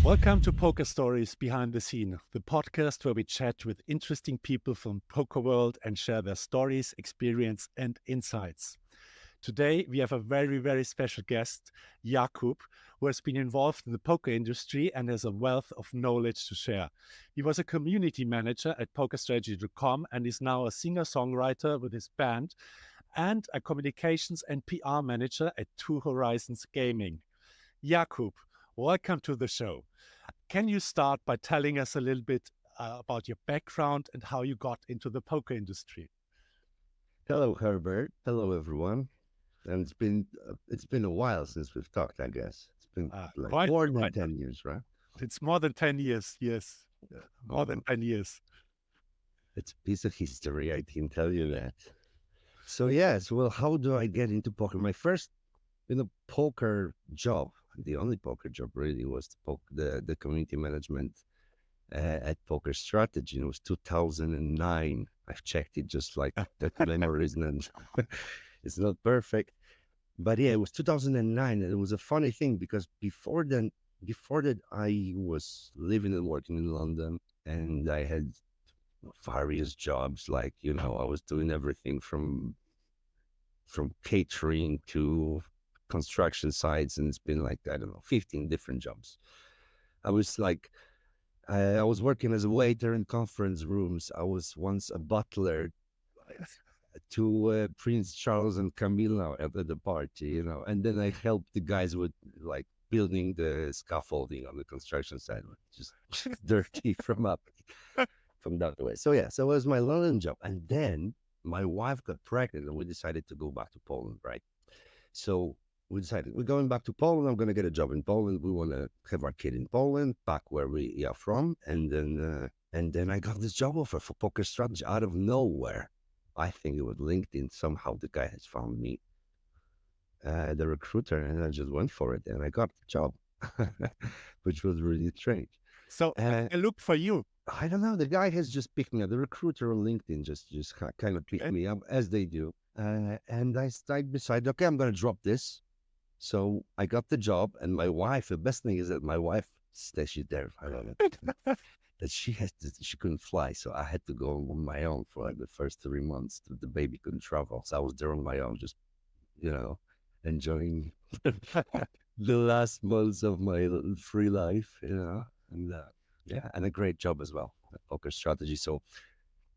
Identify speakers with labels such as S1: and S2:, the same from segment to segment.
S1: Welcome to Poker Stories Behind the Scene, the podcast where we chat with interesting people from poker world and share their stories, experience, and insights. Today, we have a very, very special guest, Jakub, who has been involved in the poker industry and has a wealth of knowledge to share. He was a community manager at pokerstories.wtf and is now a singer-songwriter with his band and a communications and PR manager at Two Horizons Gaming. Jakub, welcome to the show. Can you start by telling us a little bit about your background and how you got into the poker industry?
S2: Hello, Herbert. Hello, everyone. And it's been a while since we've talked. I guess it's been like
S1: Quite,
S2: more than
S1: quite.
S2: 10 years, right?
S1: It's more than 10 years, yes. More than 10 years.
S2: It's a piece of history, I can tell you that. So yes, well, how do I get into poker? My first, poker job, the only poker job really was the community management at Poker Strategy. It was 2009. I've checked it just like that memory isn't. It's not perfect. But yeah, it was 2009. And it was a funny thing because before that, I was living and working in London and I had various jobs. Like, I was doing everything from catering to construction sites. And it's been like, I don't know, 15 different jobs. I was like, I was working as a waiter in conference rooms. I was once a butler to Prince Charles and Camilla at the party, and then I helped the guys with like building the scaffolding on the construction site, just dirty from that way. So yeah, so it was my London job, and then my wife got pregnant, and we decided to go back to Poland, right? So we decided we're going back to Poland. I'm going to get a job in Poland. We want to have our kid in Poland, back where we are from, and then I got this job offer for Poker Strategy out of nowhere. I think it was LinkedIn. Somehow the guy has found me, the recruiter, and I just went for it, and I got the job, which was really strange.
S1: So I look for you.
S2: I don't know. The guy has just picked me up. The recruiter on LinkedIn just kind of picked me up, as they do. And I decided, okay, I'm going to drop this. So I got the job, and my wife. The best thing is that my wife stays there. I don't know. That she couldn't fly, so I had to go on my own for like the first 3 months. The baby couldn't travel, so I was there on my own, just enjoying the last months of my free life, and yeah, and a great job as well at Poker Strategy. So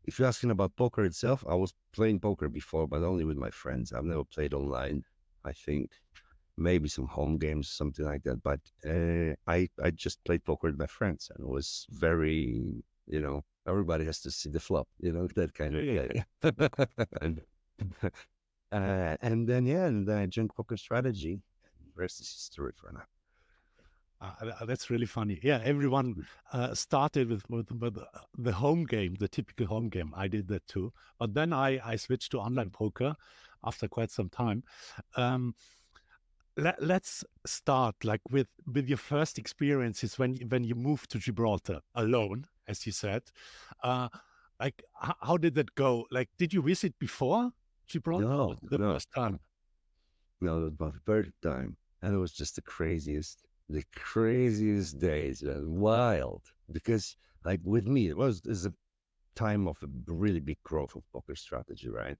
S2: if you're asking about poker itself, I was playing poker before, but only with my friends. I've never played online. I think maybe some home games, something like that. But I just played poker with my friends, and it was very, everybody has to see the flop, that kind of thing. And then I joined Poker Strategy. The rest is history for now.
S1: That's really funny. Yeah, everyone started with the home game, the typical home game. I did that too. But then I switched to online poker after quite some time. Let's start like with your first experiences when you moved to Gibraltar alone, as you said. Like how did that go? Like, did you visit before Gibraltar?
S2: No,
S1: The
S2: no,
S1: first time.
S2: no, it was my third time, and it was just the craziest days, wild. Because like with me, it's a time of a really big growth of Poker Strategy, right?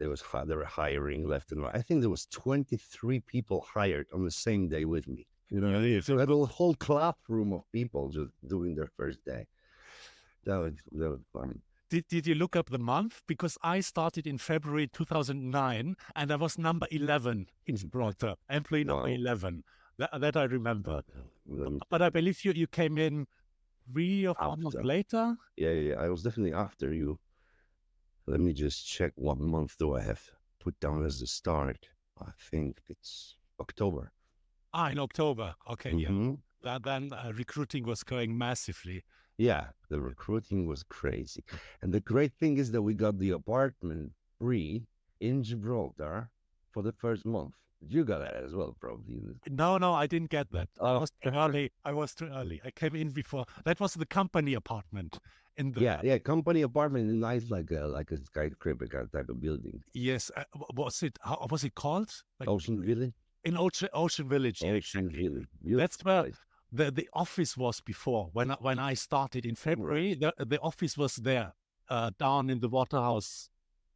S2: They were hiring left and right. I think there was 23 people hired on the same day with me.
S1: Yeah.
S2: So that whole classroom of people just doing their first day. That was fun.
S1: Did you look up the month? Because I started in February 2009 and I was number 11 in Gibraltar, employee number
S2: Wow.
S1: 11. That I remember.
S2: Then
S1: But I believe you came in 3 or 4 months
S2: after,
S1: later.
S2: yeah, I was definitely after you. Let me just check what month do I have put down as the start. I think it's October.
S1: In October. Okay, yeah.
S2: Mm-hmm.
S1: Then recruiting was going massively.
S2: Yeah, the recruiting was crazy. And the great thing is that we got the apartment free in Gibraltar for the first month. You got that as well, probably.
S1: No, I didn't get that. I
S2: Oh,
S1: was too early. I came in before. That was the company apartment in the
S2: yeah, company apartment is nice, like a skyscraper type of building.
S1: yes. Was it? How was it called? Like
S2: Ocean Village.
S1: in Ocean Village. Yeah,
S2: Ocean
S1: exactly.
S2: Village.
S1: That's
S2: Beautiful
S1: where
S2: place.
S1: the office was before when I started in February. The office was there, down in the Waterhouse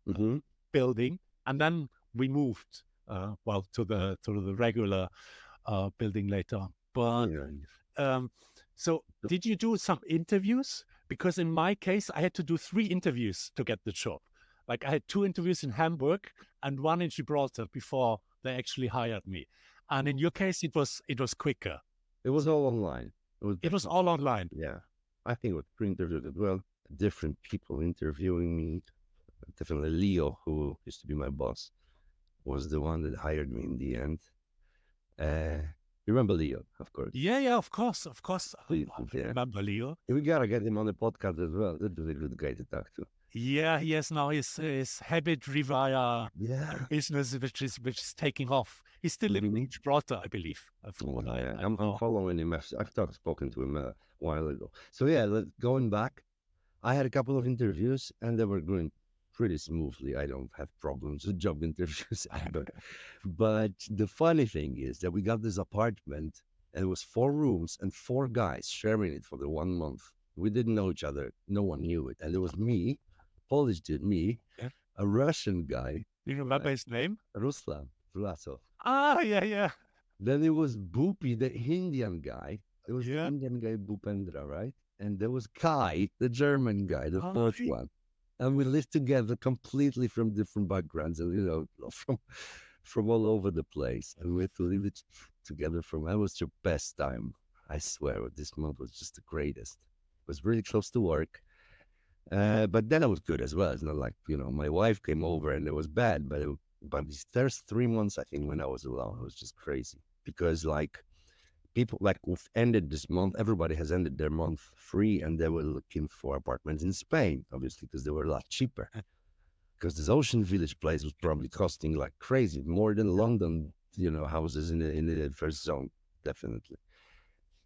S2: Mm-hmm.
S1: building, and then we moved well to the regular building later on. But
S2: Yeah.
S1: um, so did you do some interviews? Because in my case, I had to do 3 interviews to get the job. Like I had 2 interviews in Hamburg and 1 in Gibraltar before they actually hired me. And in your case, it was quicker.
S2: It was all online.
S1: It was all online.
S2: Yeah. I think it was pre-interviewed as well. Different people interviewing me. Definitely Leo, who used to be my boss, was the one that hired me in the end. You remember Leo, of course.
S1: Yeah, of course, of course. I
S2: Yeah.
S1: remember Leo.
S2: We gotta get him on the podcast as well. That's a good guy to talk to.
S1: Yeah, he has now his habit rewire
S2: Yeah.
S1: business, which is taking off. He's still living in Gibraltar, I believe. From what I
S2: I'm
S1: know.
S2: following him. I've spoken to him a while ago. So yeah, going back, I had a couple of interviews and they were going pretty smoothly. I don't have problems with job interviews either. But the funny thing is that we got this apartment and it was 4 rooms and 4 guys sharing it for the 1 month. We didn't know each other. No one knew it. And it was me, Polish dude, me,
S1: Yeah.
S2: a Russian guy,
S1: Do you remember his name?
S2: Ruslan Vlasov.
S1: Ah, yeah.
S2: Then it was Boopy, the Indian guy. There was the
S1: Yeah.
S2: Indian guy, Bhupendra, right? And there was Kai, the German guy, the
S1: Oh,
S2: fourth
S1: really?
S2: one. And we lived together completely from different backgrounds, and from all over the place. And we had to live it together that was the best time. I swear, this month was just the greatest. It was really close to work. But then it was good as well. It's not like, my wife came over and it was bad, but these first 3 months, I think, when I was alone, it was just crazy because like people like who've ended this month, everybody has ended their month free and they were looking for apartments in Spain, obviously, because they were a lot cheaper. Because this Ocean Village place was probably costing like crazy, more than London, houses in the first zone, definitely.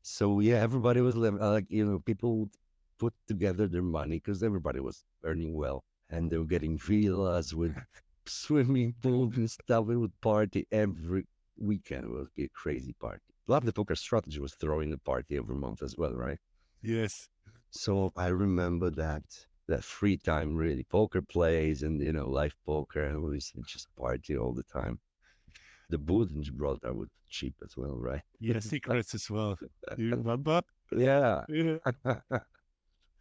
S2: So yeah, everybody was living like, people would put together their money because everybody was earning well and they were getting villas with swimming pools and stuff. We would party every weekend. It would be a crazy party. Love the Poker Strategy was throwing a party every month as well, right?
S1: Yes.
S2: So I remember that free time, really, poker plays and live poker, and we used to just party all the time. The booze in Gibraltar was cheap as well, right?
S1: Yeah, secrets as well. Do you remember?
S2: Yeah.
S1: Yeah.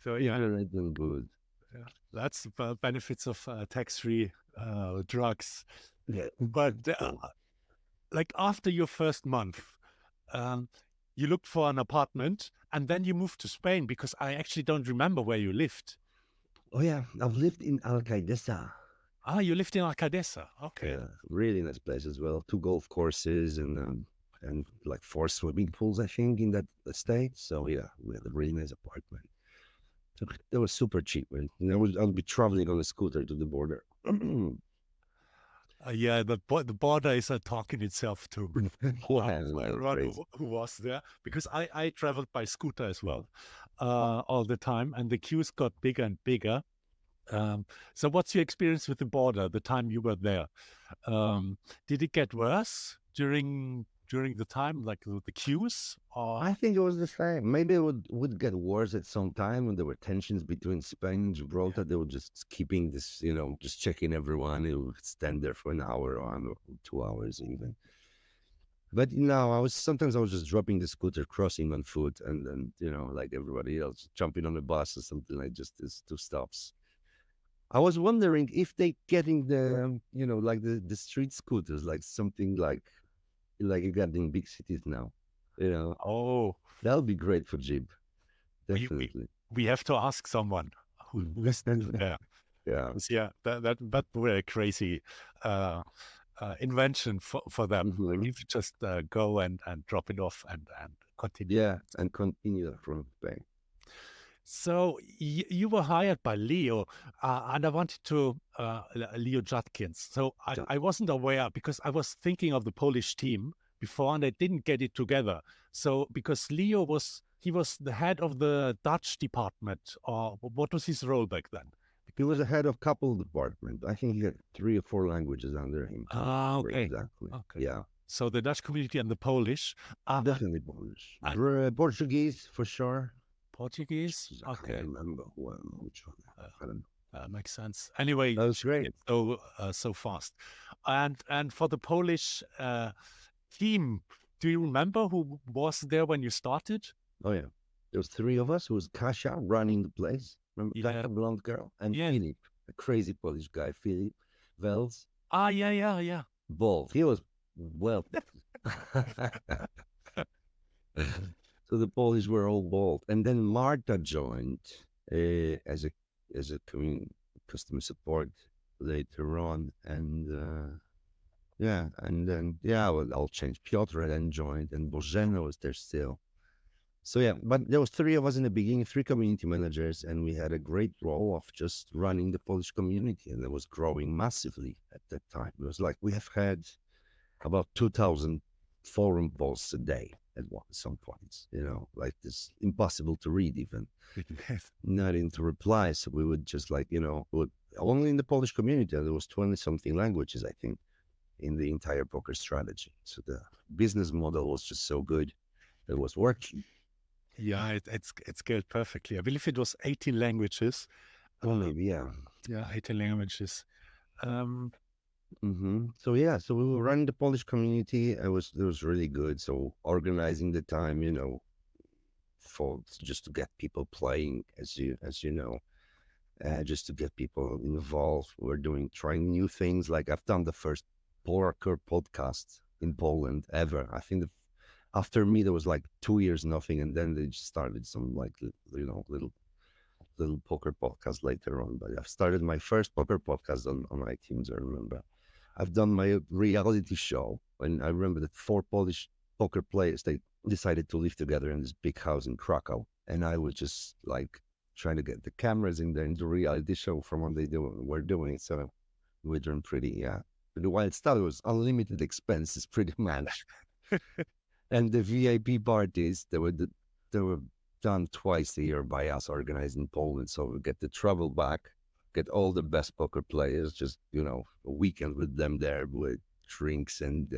S1: So yeah,
S2: Cigarette and booze.
S1: that's the benefits of tax-free drugs.
S2: Yeah.
S1: But like after your first month, um, you looked for an apartment and then you moved to Spain because I actually don't remember where you lived.
S2: Oh yeah, I've lived in Alcaidesa.
S1: Ah, you lived in Alcadesa. Okay.
S2: Yeah, really nice place as well. 2 golf courses and like 4 swimming pools, I think, in that estate. So yeah, we had a really nice apartment. So that was super cheap. And I'll be traveling on a scooter to the border.
S1: Yeah, the border is a talk in itself too.
S2: Wow,
S1: Everyone who was there, because I traveled by scooter as well, all the time, and the queues got bigger and bigger. So what's your experience with the border, the time you were there? Did it get worse during the time, like the queues? Or
S2: I think it was the same. Maybe it would get worse at some time when there were tensions between Spain and Gibraltar. They were just keeping this, just checking everyone. It would stand there for an hour or 2 hours even. But sometimes I was just dropping the scooter, crossing on foot, and then like everybody else, jumping on a bus or something like just these 2 stops. I was wondering if they getting the like the street scooters, like something like you got in big cities now.
S1: oh,
S2: That'll be great for Jeep.
S1: we
S2: Definitely.
S1: we have to ask someone who lives there.
S2: Yeah.
S1: Yeah, that were a crazy invention for them. Like
S2: Mhm.
S1: if you just go and drop it off and continue.
S2: Yeah. And continue from Spain.
S1: So you were hired by Leo, and I wanted to Leo Judkins. So
S2: So,
S1: I wasn't aware because I was thinking of the Polish team before, and I didn't get it together. So because Leo was the head of the Dutch department, or what was his role back then?
S2: he was the head of couple department. I think he had 3 or 4 languages under him.
S1: Ah,
S2: Right,
S1: okay,
S2: exactly.
S1: okay.
S2: Yeah.
S1: So the Dutch community and the Polish. Uh,
S2: Definitely Polish.
S1: and
S2: Portuguese for sure.
S1: Portuguese.
S2: I can't
S1: Okay.
S2: remember which one.
S1: Uh,
S2: I don't know.
S1: makes sense. Anyway,
S2: That was
S1: speaking
S2: great.
S1: it so fast, and for the Polish team, do you remember who was there when you started?
S2: Oh yeah. There was three of us. It was Kasia running the place. Remember
S1: Yeah,
S2: Kasia, blonde girl, and
S1: yeah.
S2: Filip, a crazy Polish guy, Filip Vels,
S1: Ah, yeah, yeah, yeah.
S2: bald. He was well. So the Polish were all bald, and then Marta joined as a customer support later on, and yeah, and then yeah, well, I'll change. Piotr then joined, and Bożena was there still. So yeah, but there was three of us in the beginning, three community managers, and we had a great role of just running the Polish community, and it was growing massively at that time. It was like we have had about 2,000 forum posts a day at some points. Like this impossible to read even, not into reply. So we would just like only in the Polish community there was 20 something languages I think in the entire poker strategy. So the business model was just so good, it was working.
S1: Yeah, it's scaled perfectly. I believe it was 18 languages.
S2: Well, maybe, yeah.
S1: Yeah, 18 languages. Um,
S2: So yeah, so we were running the Polish community. It was really good. So organizing the time, for just to get people playing, as you know, just to get people involved. We're trying new things. Like I've done the first poker podcast in Poland ever. I think after me there was like 2 years nothing, and then they just started some like little poker podcast later on. But I've started my first poker podcast on iTunes. I remember. I've done my reality show, and I remember that four Polish poker players, they decided to live together in this big house in Krakow, and I was just like trying to get the cameras in there and the reality show from what were doing. So we're doing pretty wild stuff. It was unlimited expenses, pretty much, and the VIP parties they were done twice a year by us organized in Poland. So we get the travel back, get all the best poker players, just a weekend with them there with drinks and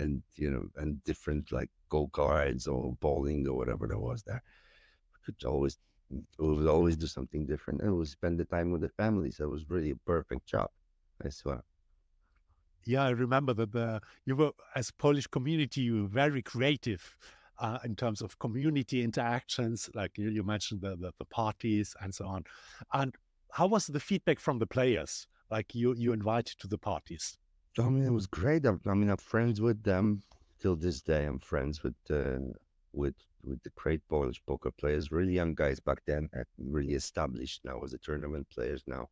S2: different like go-karts or bowling or whatever there was there. We would always do something different, and we spend the time with the family. So it was really a perfect job, I swear.
S1: yeah, I remember that you were, as Polish community, you were very creative in terms of community interactions. Like you mentioned the parties and so on. And how was the feedback from the players? Like you invited to the parties?
S2: I mean, it was great. I'm friends with them till this day. I'm friends with the great Polish poker players, really young guys back then, really established now as a tournament players now.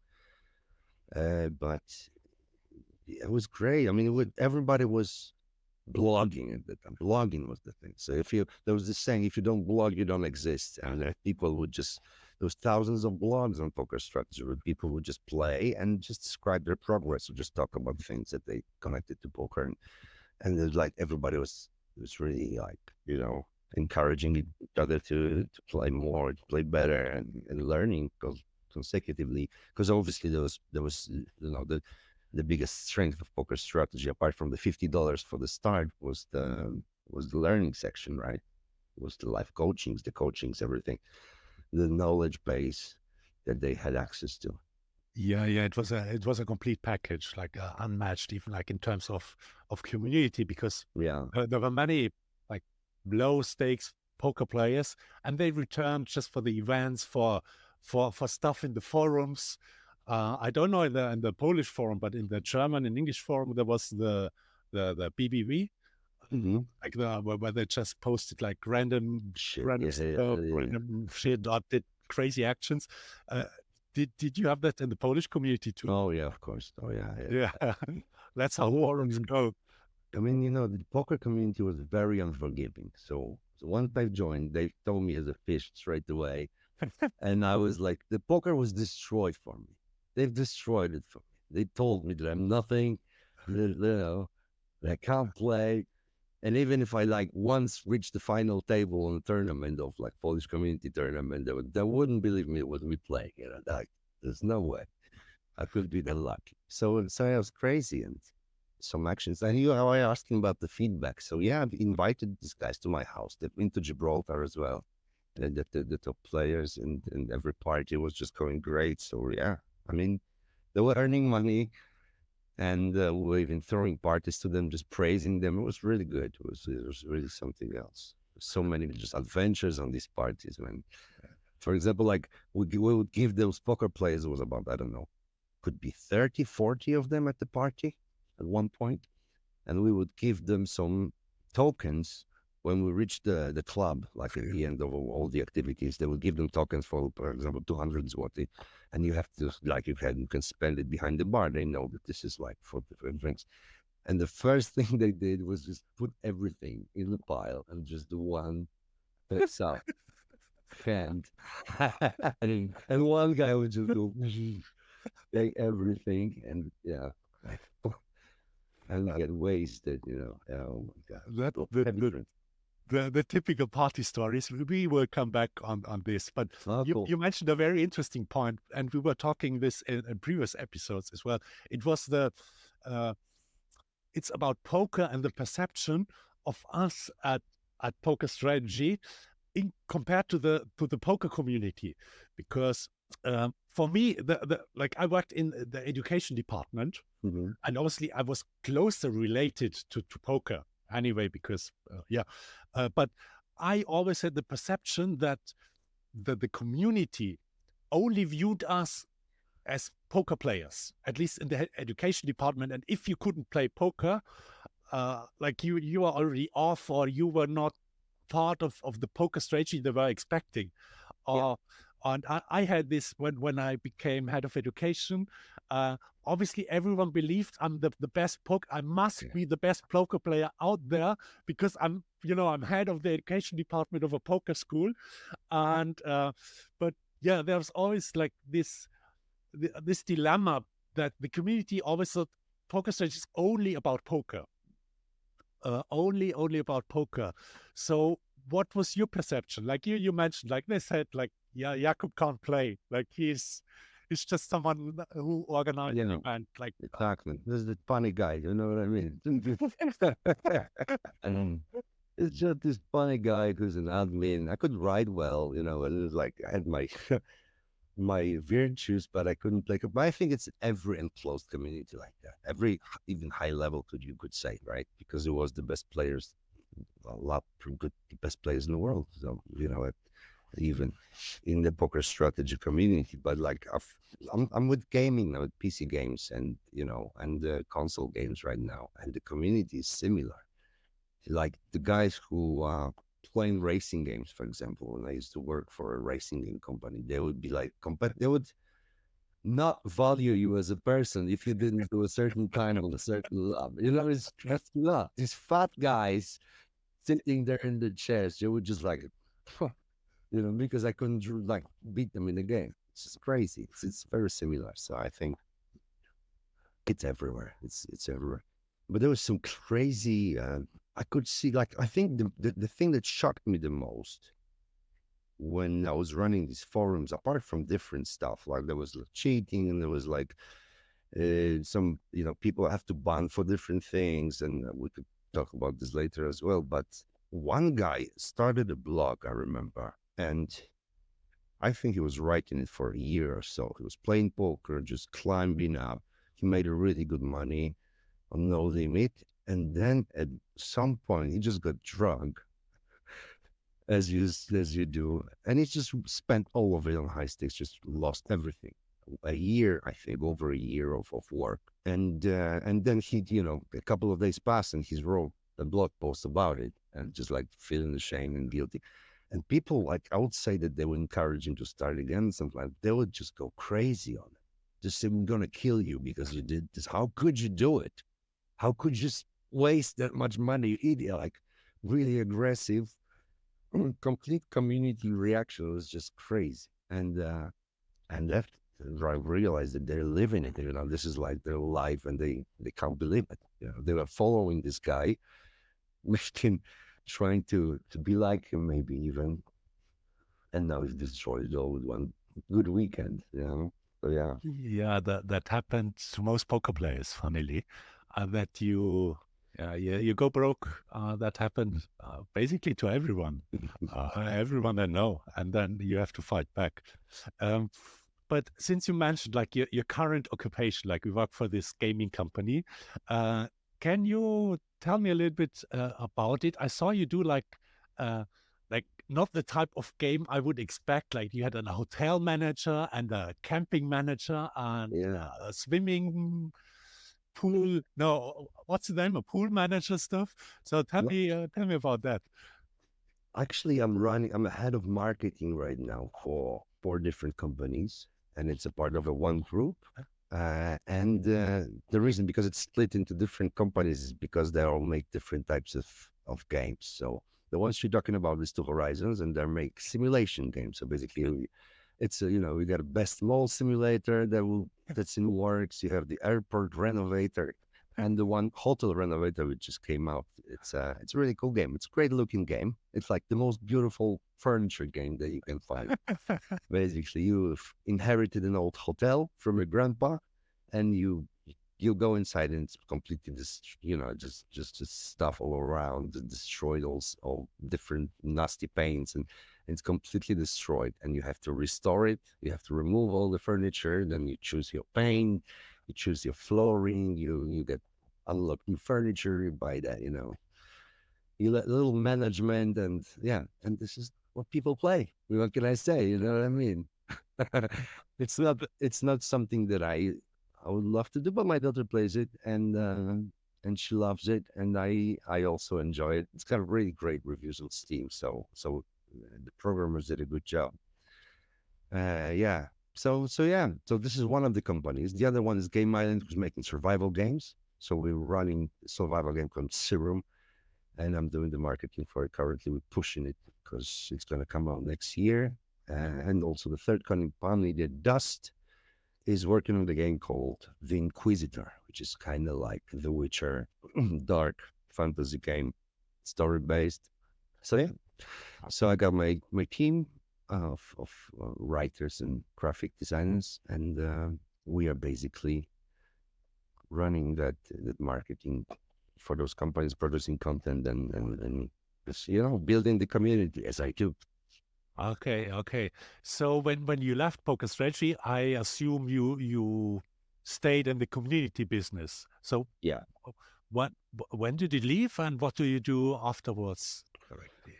S2: But it was great. I mean, everybody was blogging at the time. Blogging was the thing. So there was this saying, if you don't blog, you don't exist. And people would there was thousands of blogs on poker strategy where people would just play and just describe their progress or just talk about things that they connected to poker. And it was like everybody was really like, encouraging each other to play more, to play better and learning consecutively. Because obviously there was the biggest strength of poker strategy, apart from the $50 for the start, was the learning section, right? Was the life coachings, everything, the knowledge base that they had access to.
S1: Yeah, yeah, it was a complete package, like unmatched, even like in terms of community, because
S2: Yeah.
S1: there were many like low stakes poker players, and they returned just for the events, for stuff in the forums. I don't know in the Polish forum, but in the German and English forum there was the BBV,
S2: Hmm.
S1: like where they just posted like random
S2: Shit.
S1: random
S2: Yeah, yeah,
S1: stuff,
S2: yeah.
S1: random shit, or did crazy actions. Uh, did you have that in the Polish community too?
S2: Oh yeah, of course. Oh yeah, yeah.
S1: Yeah, that's how forums
S2: Mm.
S1: go.
S2: I mean, the poker community was very unforgiving. So once I joined, they told me as a fish straight away. And I was like, the poker was destroyed for me. They've destroyed it for me. They told me that I'm nothing, that I can't play. And even if I like once reached the final table on a tournament of like Polish community tournament, they wouldn't believe me when we play. Like there's no way I could be that lucky. So it was crazy, and some actions. And you how I asked him about the feedback. So yeah, I've invited these guys to my house. They've been to Gibraltar as well. The top players and every party was just going great. So yeah, I mean, they were earning money and we were even throwing parties to them, just praising them. It was really good. It was really something else. So many just adventures on these parties, man. For example, like we would give those poker players, it was about, I don't know, could be 30, 40 of them at the party at one point, and we would give them some tokens when we reached the club, like at the end of all the activities. They would give them tokens for example, 200 zloty, and you have to, like, you can spend it behind the bar. They know that this is like for the drinks. And the first thing they did was just put everything in the pile and just do one fix up hand. And one guy would just go take everything and yeah, and get wasted, you know. Oh my God.
S1: That
S2: So
S1: the
S2: heavy
S1: the
S2: drink.
S1: the typical party stories. We will come back on this, but
S2: Oh, cool.
S1: you mentioned a very interesting point, and we were talking this in previous episodes as well. It was uh, it's about poker and the perception of us at Poker Strategy in compared to the poker community, because for me, the like I worked in the education department,
S2: Hmm.
S1: and obviously I was closer related to poker anyway, because but I always had the perception that the community only viewed us as poker players, at least in the education department. And if you couldn't play poker, like you are already off, or you were not part of the poker strategy they were expecting.
S2: Yeah.
S1: Uh, and I had this when I became head of education. Uh, Obviously, everyone believed I'm the best poker. I must
S2: Yeah.
S1: be the best poker player out there because I'm head of the education department of a poker school. And but yeah, there's always like this dilemma that the community always thought poker strategy is only about poker, only about poker. So what was your perception? Like you mentioned, like they said, like, yeah, Jakub can't play. Like he's just someone who organized
S2: You
S1: the
S2: know,
S1: event. Like,
S2: exactly. This is the funny guy, you know what I mean? And it's just this funny guy who's an admin. I could write well, you know, and it was like I had my my virtues, but I couldn't play. But I think it's every enclosed community like that. Every even high level you could say, right? Because it was the best players, a lot of good best players in the world. So you know, even in the poker strategy community. But like I'm with gaming now, with PC games, and you know, and console games right now, and the community is similar. Like the guys who playing racing games, for example, when I used to work for a racing game company, they would be like, they would not value you as a person if you didn't do a certain kind of a certain love. You know, it's just love. These fat guys sitting there in the chairs, they would just like, you know, because I couldn't like beat them in the game. It's just crazy. It's very similar. So I think it's everywhere. It's everywhere. But there was some crazy. I could see, like, I think the thing that shocked me the most when I was running these forums, apart from different stuff, like there was like, cheating and there was like some, you know, people have to ban for different things, and we could talk about this later as well. But one guy started a blog, I remember, and I think he was writing it for a year or so. He was playing poker, just climbing up. He made a really good money on no limit. And then at some point, he just got drunk, as you do, and he just spent all of it on high stakes. Just lost everything. A year, I think, over a year of work, and then he, you know, a couple of days passed, and he wrote a blog post about it, and just like feeling ashamed and guilty. And people, like, I would say that they would encourage him to start again, something like they would just go crazy on it. Just say, we're gonna kill you because you did this. How could you do it? How could you waste that much money? You idiot. Like, really aggressive, complete community reaction was just crazy. And left, I realized that they're living it. You know, this is like their life, and they can't believe it. You know, they were following this guy, with him, trying to be like him, maybe even, and now he's destroyed it all with one good weekend. You know, so yeah,
S1: yeah, that happened to most poker players, funnily. that you go broke. That happened basically to everyone, everyone I know, and then you have to fight back. Um, but since you mentioned like your current occupation, like you work for this gaming company, uh, can you tell me a little bit about it? I saw you do uh, like not the type of game I would expect. Like you had a hotel manager and a camping manager and
S2: Yeah.
S1: a swimming pool. No, what's the name? A pool manager stuff. So
S2: No,
S1: tell me about that.
S2: actually, I'm a head of marketing right now for four different companies, and it's a part of a one group. And the reason, because it's split into different companies, is because they all make different types of games. So the ones you're talking about is Two Horizons, and they make simulation games. So basically, it's we got a best mall simulator that's in works. You have the airport renovator and the one hotel renovator which just came out. It's a really cool game. It's a great looking game. It's like the most beautiful furniture game that you can find. Basically, you've inherited an old hotel from your grandpa, and you go inside and it's completely just stuff all around, destroyed, all different nasty paints, and it's completely destroyed. And you have to restore it. You have to remove all the furniture. Then you choose your paint, you choose your flooring, you get unlock new furniture, you buy that, you let little management, and yeah, and this is what people play. What can I say? You know what I mean? It's not something that I would love to do, but my daughter plays it, and she loves it, and I also enjoy it. It's got really great reviews on Steam, so the programmers did a good job. Yeah. So yeah. So this is one of the companies. The other one is Game Island, who's making survival games. So we're running a survival game called Serum, and I'm doing the marketing for it currently. We're pushing it because it's going to come out next year. And also the third company, the Dust, is working on the game called The Inquisitor, which is kind of like The Witcher, dark fantasy game, story based. So yeah, so I got my team of writers and graphic designers, and we are basically running that marketing for those companies, producing content, and just, building the community as I do.
S1: Okay, okay. So when you left Poker Strategy, I assume you stayed in the community business. So
S2: Yeah.
S1: when did you leave and what do you do afterwards? Correctly.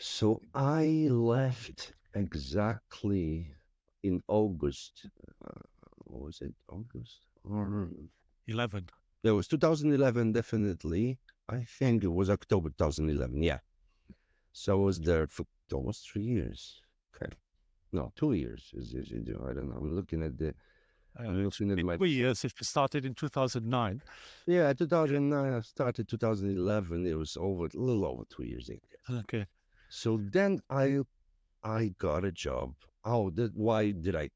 S2: So I left exactly in August. What was it? August? Or
S1: 11.
S2: it was 2011, definitely. I think it was October 2011. Yeah. So I was there for almost 3 years. Okay. No, 2 years I don't know. I'm
S1: It should
S2: looking at
S1: be
S2: my,
S1: 2 years if you started in 2009.
S2: yeah, 2009. I started 2011. It was a little over 2 years, I guess.
S1: Okay.
S2: So then I got a job. Why did I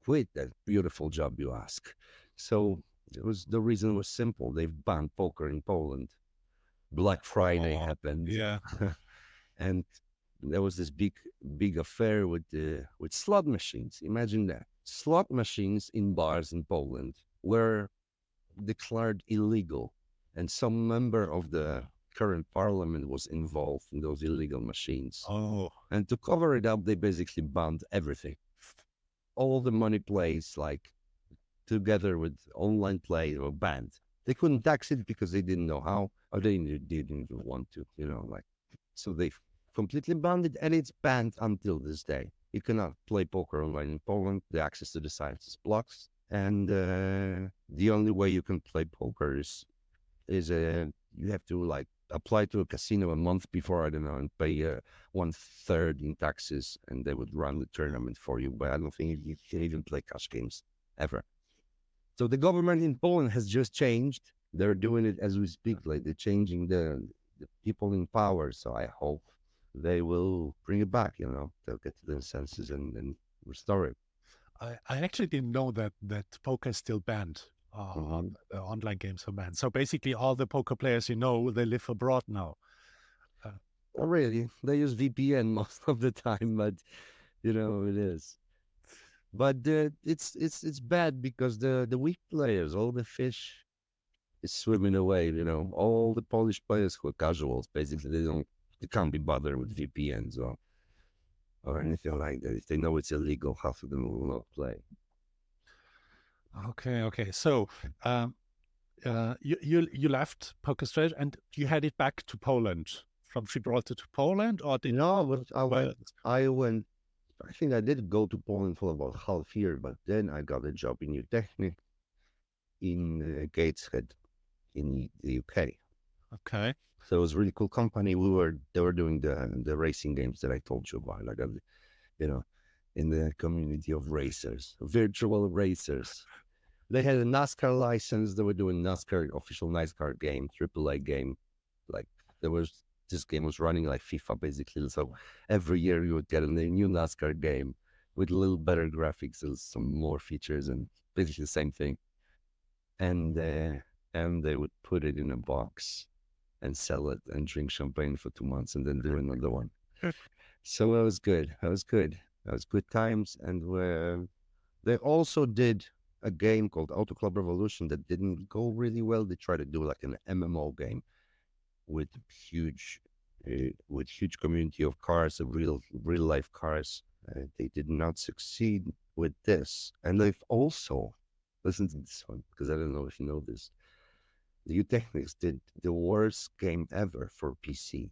S2: quit that beautiful job, you ask? So the reason was simple. They've banned poker in Poland. Black Friday
S1: Oh,
S2: happened,
S1: yeah.
S2: and there was this big affair with slot machines. Imagine that. Slot machines in bars in Poland were declared illegal, and some member of the current parliament was involved in those illegal machines.
S1: Oh,
S2: And to cover it up, they basically banned everything. All the money plays, like together with online play, were banned. They couldn't tax it because they didn't know how, or they didn't even want to, like. So they completely banned it, and it's banned until this day. You cannot play poker online in Poland. The access to the sites is blocked, and the only way you can play poker is you have to like apply to a casino a month before, I don't know, and pay 1/3 in taxes, and they would run the tournament for you. But I don't think you can even play cash games ever. So the government in Poland has just changed. They're doing it as we speak. Like they're changing the people in power. So I hope they will bring it back. They'll get to their senses and restore it.
S1: I actually didn't know that poker is still banned.
S2: Mhm.
S1: The online games are banned. So basically, all the poker players they live abroad now. Uh,
S2: Not really. They use VPN most of the time, but it is. But it's bad because the weak players, all the fish, is swimming away. All the Polish players who are casuals, basically, they can't be bothered with VPNs or anything like that. If they know it's illegal, half of them will not play.
S1: Okay, okay. So, um, you left PokerStars and you headed back to Poland from Gibraltar to Poland, or did
S2: No, but
S1: well?
S2: I went. I think I did go to Poland for about half year, but then I got a job in Utechnic in Gateshead in the UK.
S1: Okay,
S2: So it was a really cool company. They were doing the racing games that I told you about, like you know, in the community of racers, virtual racers. They had a NASCAR license. They were doing NASCAR official NASCAR game, AAA game. Like there was this game was running like FIFA basically. So every year you would get a new NASCAR game with a little better graphics and some more features and basically the same thing. And they would put it in a box and sell it and drink champagne for 2 months and then do another one. So it was good. It was good. It was good times. And they also did a game called Auto Club Revolution that didn't go really well. They tried to do like an MMO game with huge, with huge community of cars, of real life cars. They did not succeed with this, and they've also listen to this one because I don't know if you know this. The Technics did the worst game ever for PC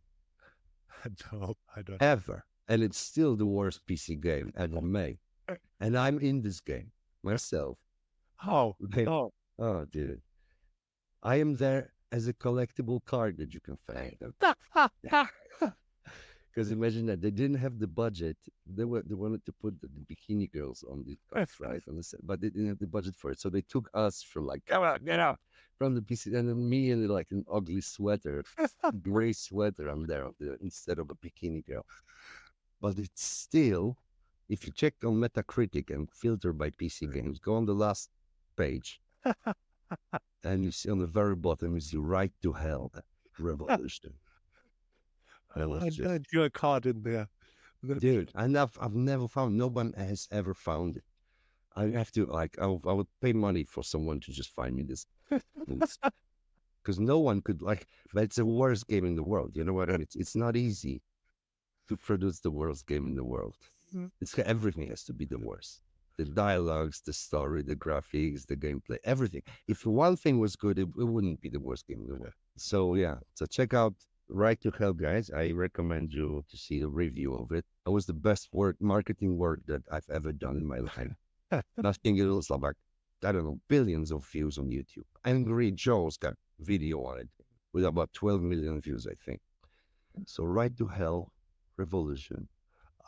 S1: no, I don't.
S2: ever, and it's still the worst PC game ever made. And I'm in this game myself.
S1: How?
S2: Like,
S1: No.
S2: oh, dude, I am there as a collectible card that you can find. Because imagine that they didn't have the budget. They wanted to put the bikini girls on the cards, right? But they didn't have the budget for it, so they took us from like, come on, get out from the PC, and then me in like an ugly sweater, gray sweater. I'm there instead of a bikini girl. But it's still, if you check on Metacritic and filter by PC games, go on the last page, and you see on the very bottom, you see "Right to Hell" Revolution. That was just,
S1: And you're caught in there.
S2: dude. And I've never found. No one has ever found it. I have to like. I would pay money for someone to just find me this, because no one could like. But it's the worst game in the world. You know what? I mean? It's not easy to produce the worst game in the world. It's everything has to be the worst. The dialogues, the story, the graphics, the gameplay, everything. If one thing was good, it wouldn't be the worst game in the world. So yeah, so check out Right to Hell, guys. I recommend you to see a review of it. It was the best marketing work that I've ever done in my life. Nothing else like, I don't know, billions of views on YouTube. Angry Joe's got video on it with about 12 million views, I think. So Right to Hell Revolution.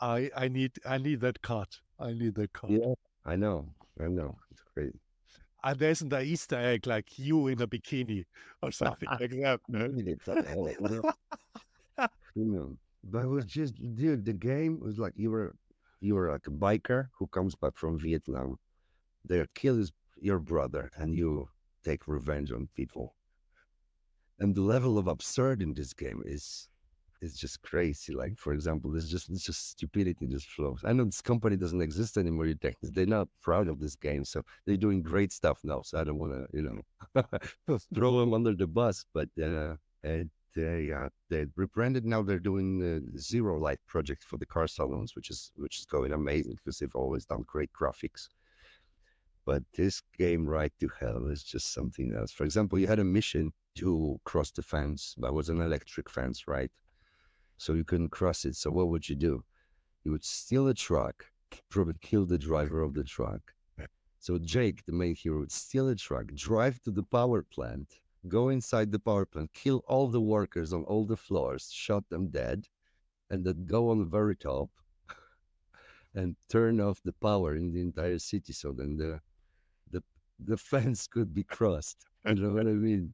S1: I need that card. I need that card.
S2: Yeah, I know. I know. It's great.
S1: And there's an Easter egg like you in a bikini or something like that. No?
S2: Maybe it's not all But it was just, dude, the game was like you were like a biker who comes back from Vietnam. They kill your brother and you take revenge on people. And the level of absurd in this game is just crazy. Like, for example, it's just stupidity just flows. I know this company doesn't exist anymore. They're not proud of this game, so they're doing great stuff now. So I don't want to, throw them under the bus. But they rebranded now. They're doing the Zero Light project for the car salons, which is going amazing because they've always done great graphics. But this game, Right to Hell, is just something else. For example, you had a mission to cross the fence, but it was an electric fence, right? So you couldn't cross it. So what would you do? You would steal a truck, probably kill the driver of the truck. So Jake, the main hero, would steal a truck, drive to the power plant, go inside the power plant, kill all the workers on all the floors, shot them dead, and then go on the very top and turn off the power in the entire city. So then the the fence could be crossed. You know what I mean?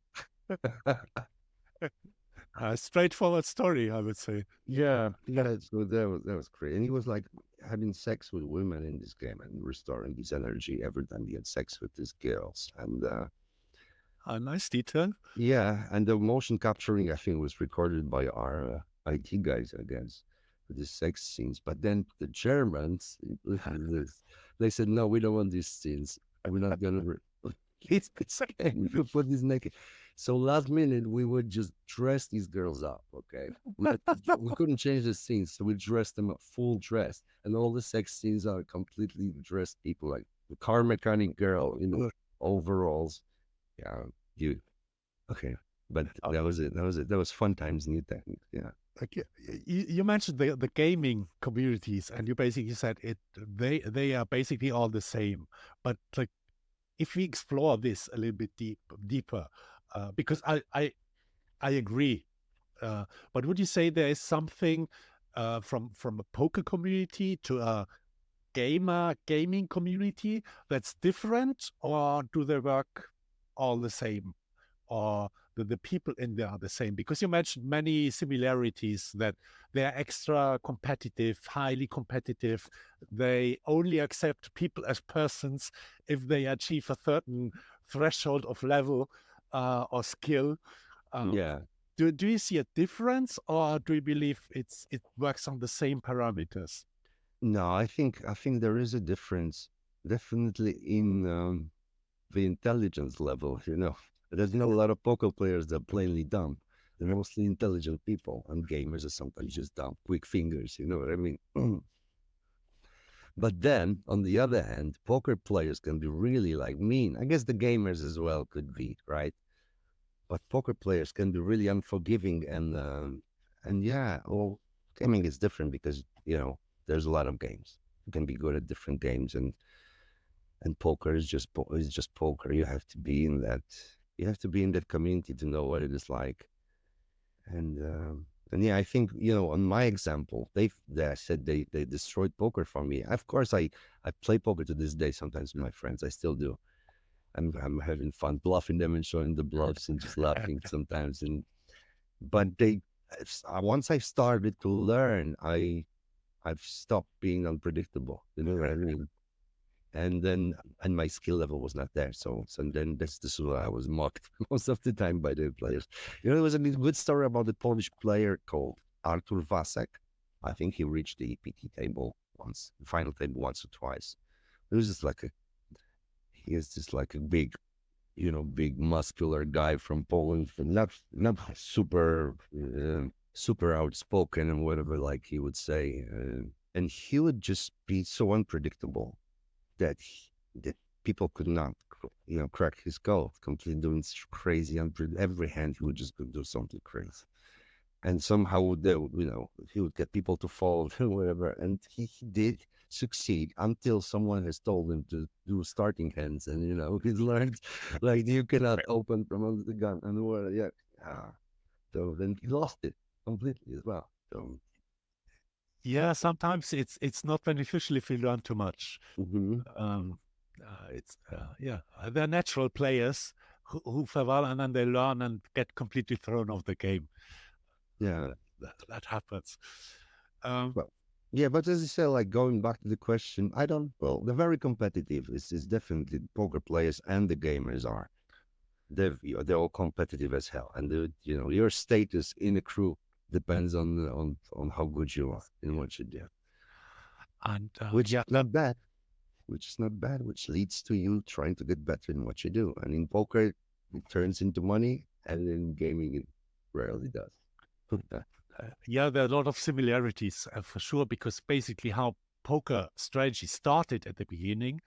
S1: A straightforward story, I would say.
S2: Yeah, yeah. So that was great, and he was like having sex with women in this game and restoring his energy every time he had sex with these girls. And
S1: A nice detail.
S2: yeah, and the motion capturing I think was recorded by our IT guys, I guess, for the sex scenes. But then the Germans, listen to this, they said no, we don't want these scenes. We're not gonna. It's okay. We put this naked. So last minute, we would just dress these girls up. Okay, we couldn't change the scenes, so we dressed them up full dress, and all the sex scenes are completely dressed people, like the car mechanic girl, overalls. Yeah, you okay? But that was it. That was it. That was fun times, new techniques. Yeah.
S1: Like you mentioned the gaming communities, and you basically said they are basically all the same. But like, if we explore this a little bit deeper, because I agree. But would you say there is something from a poker community to a gaming community that's different, or do they work all the same? Or the people in there are the same? Because you mentioned many similarities, that they're extra competitive, highly competitive. They only accept people as persons if they achieve a certain threshold of level or skill. Uh,
S2: Yeah.
S1: do you see a difference, or do you believe it works on the same parameters?
S2: No, I think there is a difference, definitely in the intelligence level. There's not a lot of poker players that are plainly dumb. They're mostly intelligent people, and gamers are sometimes just dumb, quick fingers. You know what I mean? But then, on the other hand, poker players can be really like mean. I guess the gamers as well could be, right? But poker players can be really unforgiving, and yeah, well, gaming is different because there's a lot of games. You can be good at different games, and poker is just poker. You have to be in that. You have to be in that community to know what it is like. And yeah, I think on my example, they said they destroyed poker for me. Of course, I play poker to this day. Sometimes with my friends, I still do. I'm having fun bluffing them and showing the bluffs and just laughing sometimes. But once I started to learn, I've stopped being unpredictable. You know what I mean? And my skill level was not there. So then this is why I was mocked most of the time by the players. There was a good story about the Polish player called Artur Vasek. I think he reached the EPT table once, the final table once or twice. It was just like he is just like a big muscular guy from Poland, not super super outspoken and whatever, like he would say, and he would just be so unpredictable that people could not, crack his skull. Completely doing crazy, every hand he would just do something crazy, and somehow he would get people to fall or whatever, and he did succeed until someone has told him to do starting hands, and he's learned like you cannot open from under the gun and what, yeah. Ah, so then he lost it completely as well. So
S1: Yeah, sometimes it's not beneficial if you learn too much.
S2: mhm.
S1: Um, yeah, they're natural players who fail well, and then they learn and get completely thrown off the game.
S2: Yeah.
S1: That happens. Um,
S2: Well, yeah, but as you said, like going back to the question, I don't. Well, they're very competitive. It's definitely the poker players and the gamers are. They're all competitive as hell, and your status in a crew depends on how good you are in what you do,
S1: and
S2: which
S1: yeah,
S2: is not bad. Which is not bad. Which leads to you trying to get better in what you do. And in poker, it turns into money, and in gaming, it rarely does.
S1: yeah, there are a lot of similarities for sure, because basically how poker strategy started at the beginning,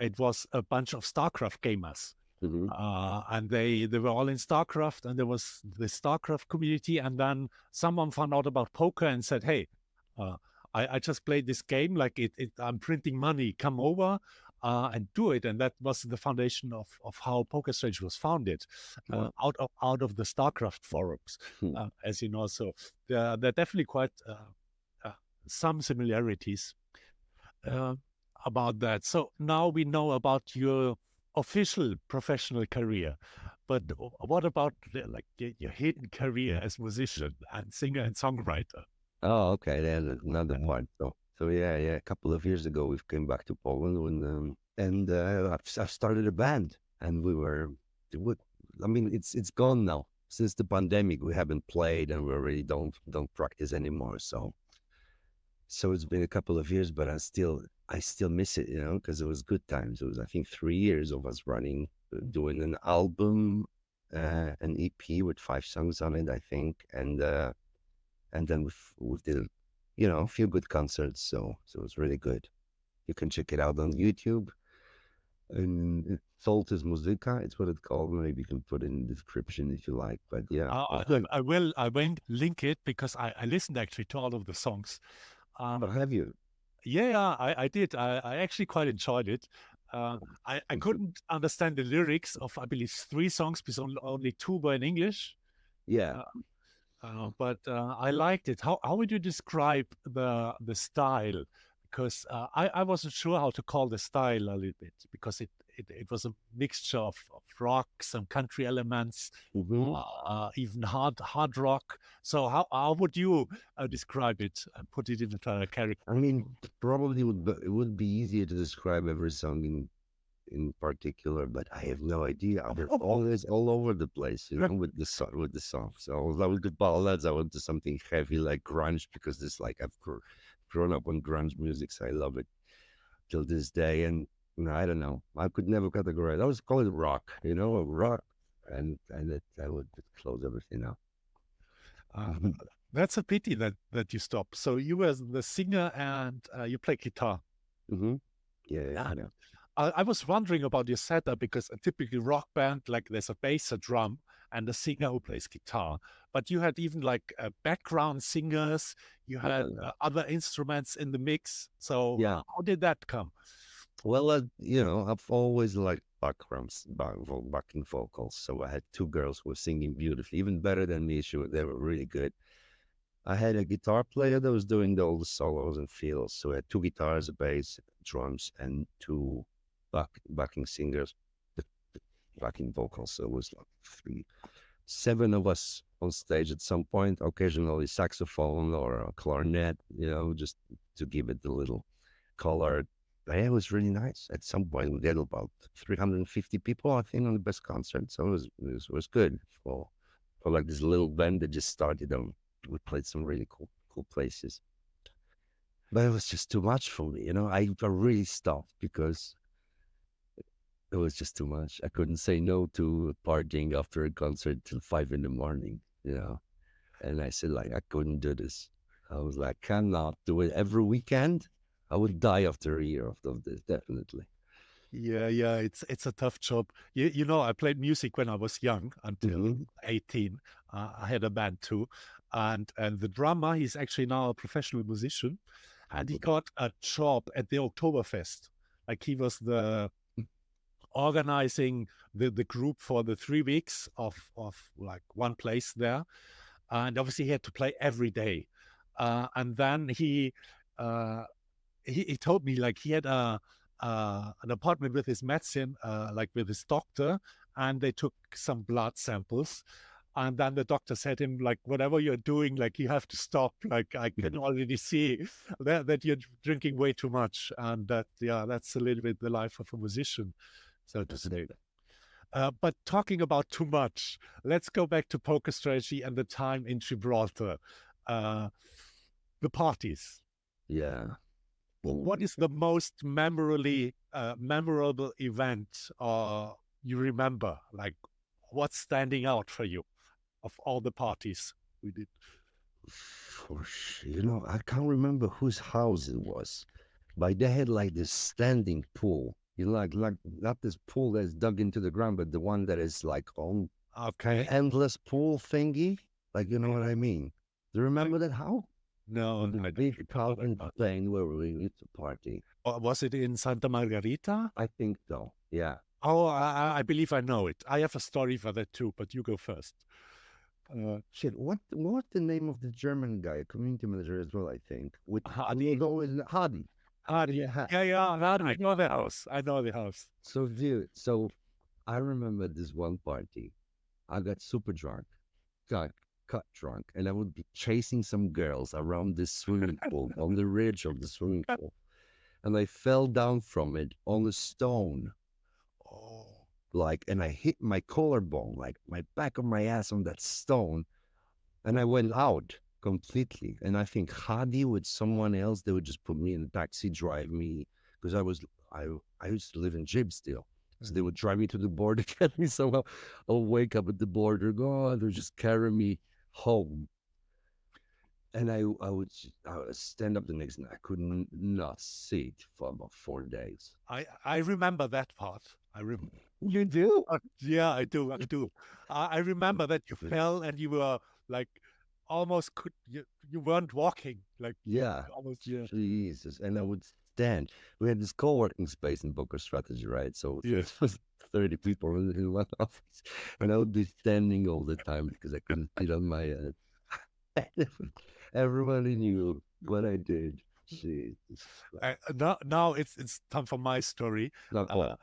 S1: it was a bunch of StarCraft gamers.
S2: Mhm.
S1: And they were all in StarCraft, and there was the StarCraft community. And then someone found out about poker and said, "Hey, uh, I just played this game. Like I'm printing money. Come over and do it." And that was the foundation of how Poker Strategy was founded,
S2: Wow.
S1: out of the StarCraft forums,
S2: Hmm.
S1: as you know. So there are definitely quite uh, some similarities uh, about that. So now we know about your official professional career, but what about like your hidden career as musician and singer and songwriter?
S2: Oh, okay. There's another one. So yeah, yeah. A couple of years ago, we came back to Poland and I've started a band, and we, I mean, it's gone now since the pandemic. We haven't played, and we already don't practice anymore. So it's been a couple of years, but I still I still miss it, because it was good times. It was, I think, 3 years of us running, doing an album, an EP with 5 songs on it, I think, and then we did, a few good concerts. So it was really good. You can check it out on YouTube. And Soltis Musica, it's what it's called. Maybe you can put it in the description if you like. But yeah,
S1: I will. I won't link it because I listened actually to all of the songs.
S2: but
S1: Um,
S2: have you?
S1: yeah, I did. I actually quite enjoyed it. I couldn't understand the lyrics of, I believe, three songs because only two were in English.
S2: Yeah.
S1: Uh, but I liked it. How would you describe the style? Because I wasn't sure how to call the style a little bit because it was a mixture of rock, some country elements,
S2: Hmm.
S1: even hard rock. So how would you describe it and put it into a character?
S2: I mean, probably it would be easier to describe every song in particular, but I have no idea. They're always all over the place, with the songs. So I would do ballads. I would do something heavy like grunge because this like I've grown up on grunge music, so I love it till this day. And I don't know. I could never categorize. I was call it rock, rock, and I would close everything up.
S1: Uh, that's a pity that you stopped. So you were the singer and you play guitar.
S2: Hmm. Yeah,
S1: Yeah.
S2: yeah.
S1: I was wondering about your setup because a typical rock band, like there's a bass, a drum, and a singer who plays guitar. But you had even like background singers, you had
S2: Yeah.
S1: other instruments in the mix. So
S2: Yeah.
S1: how did that come?
S2: Well, I've always liked backing vocals. So I had two girls who were singing beautifully, even better than me. They were really good. I had a guitar player that was doing all the solos and fills. So I had two guitars, a bass, drums, and two backing singers, the backing vocals. So it was like 7 of us on stage at some point, occasionally saxophone or a clarinet, just to give it a little color. But yeah, it was really nice. At some point, we did about 350 people, I think, on the best concert. So it was good for like this little band that just started. We played some really cool places, but it was just too much for me. I really stopped because it was just too much. I couldn't say no to partying after a concert till 5 in the morning. And I said, like, I couldn't do this. I was like, cannot do it every weekend. I would die after a year of this, definitely.
S1: Yeah, it's a tough job. You know, I played music when I was young until
S2: Hmm.
S1: 18. I had a band too, and the drummer, he's actually now a professional musician, and he got a job at the Oktoberfest. Like he was the organizing the group for the 3 weeks of like one place there, and obviously he had to play every day. And then uh, he told me like he had an appointment with his medicine, like with his doctor, and they took some blood samples. And then the doctor said him like, whatever you're doing, like you have to stop. Like I can already see that you're drinking way too much, and that's a little bit the life of a musician, so to say. But talking about too much, let's go back to poker strategy and the time in Gibraltar. Uh, the parties.
S2: Yeah.
S1: What is the most memorable event you remember? Like, what's standing out for you of all the parties we did?
S2: For sure. I can't remember whose house it was, but they had like this standing pool. Like not this pool that's dug into the ground, but the one that is like on
S1: Okay.
S2: endless pool thingy. Like, you know what I mean? Do you remember that house?
S1: No,
S2: The
S1: I
S2: big
S1: don't
S2: Calvin
S1: remember.
S2: thing where we used to party.
S1: Was it in Santa Margarita?
S2: I think so. Yeah.
S1: Oh, I believe I know it. I have a story for that too, but you go first. Uh,
S2: Shit, what's the name of the German guy, community manager as well, I think. He
S1: Hadi.
S2: was always Hadi.
S1: Hadi.
S2: Yeah.
S1: Yeah, Hadi. I know the house. I know the house.
S2: So I remember this one party. I got super drunk, got cut drunk, and I would be chasing some girls around this swimming pool on the ridge of the swimming pool. And I fell down from it on a stone,
S1: Oh,
S2: and I hit my collarbone, like my back of my ass on that stone, and I went out completely. And I think Hadi with someone else, they would just put me in a taxi, drive me. because I used to live in Jib still. So they would drive me to the border, get me somehow. I'll wake up at the border, go, oh, they'll just carry me home. And I would stand up the next night. I couldn't not sit for about 4 days.
S1: I remember that part. I remember.
S2: You do?
S1: Yeah, I do. I do. I remember that you fell and you were like almost you weren't walking like
S2: Yeah.
S1: almost yeah.
S2: Jesus. And I would stand. We had this co-working space in Poker Strategy, right? So
S1: Yeah.
S2: it was 30 people in one office. And I would be standing all the time because I couldn't sit on my everybody knew what I did. Jesus.
S1: Now it's time for my story.
S2: Not all.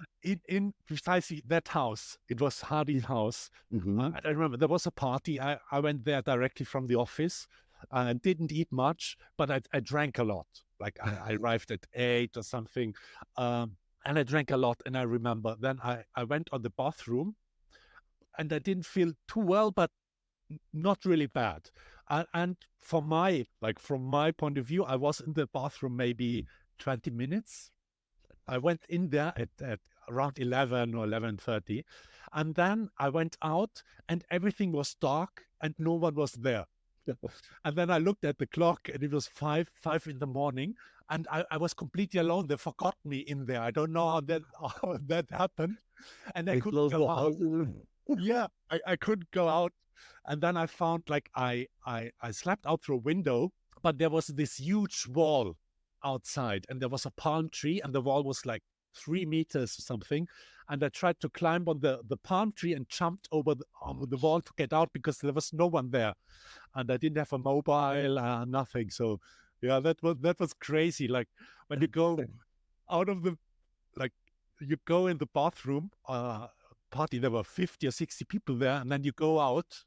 S1: In precisely that house, it was Hardy's house.
S2: Mm-hmm.
S1: I remember there was a party. I went there directly from the office and didn't eat much, but I drank a lot. Like I arrived at 8 or something, and I drank a lot. And I remember then I went on the bathroom and I didn't feel too well, but not really bad. And from my point of view, I was in the bathroom maybe 20 minutes. I went in there at around 11 or 11:30, and then I went out and everything was dark and no one was there. And then I looked at the clock and it was five in the morning, and I was completely alone. They forgot me in there. I don't know how that happened, and I
S2: They
S1: couldn't
S2: closed
S1: go
S2: the
S1: out.
S2: house.
S1: Yeah, I couldn't go out. And then I found like I slept out through a window, but there was this huge wall outside, and there was a palm tree, and the wall was like 3 meters or something. And I tried to climb on the palm tree and jumped over the wall to get out because there was no one there, and I didn't have a mobile, nothing. So yeah, that was crazy. Like when you go out of the like you go in the bathroom party, there were 50 or 60 people there, and then you go out